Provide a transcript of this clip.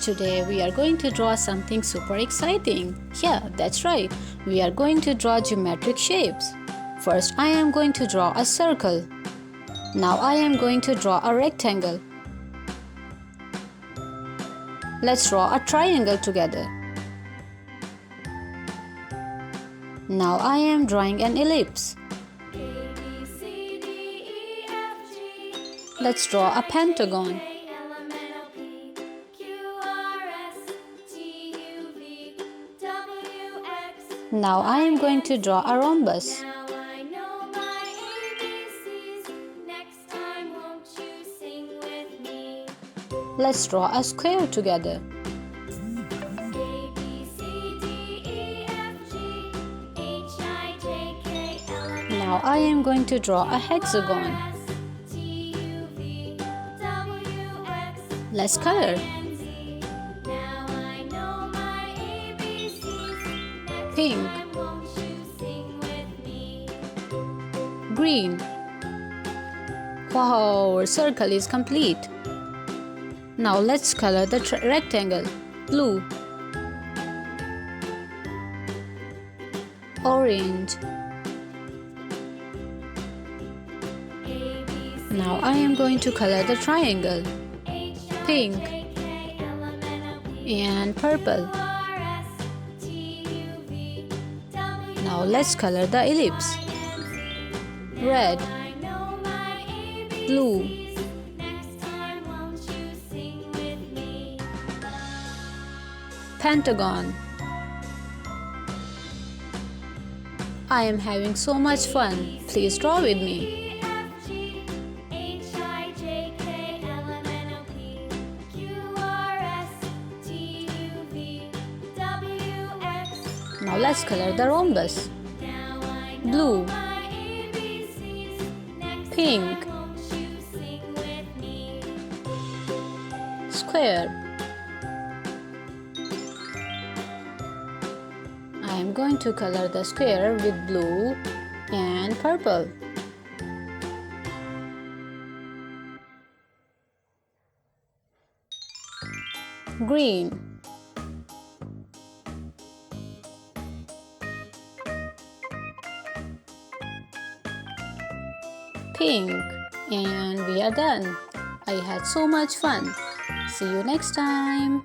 Today we are going to draw something super exciting. Yeah, that's right. We are going to draw geometric shapes. First, I am going to draw a circle. Now I am going to draw a rectangle. Let's draw a triangle together. Now I am drawing an ellipse. Let's draw a pentagon. Now I am going to draw a rhombus. Let's draw a square together. Now I am going to draw a hexagon. Let's color. Pink, green. Wow, our circle is complete. Now let's color the rectangle. Blue, orange. Now I am going to color the triangle. Pink and purple. Now let's color the ellipse. Red, blue, pentagon. I am having so much fun. Please draw with me. Now let's color the rhombus. Blue, pink, square. I am going to color the square with blue and purple. Green, pink, and we are done. I had so much fun. See you next time.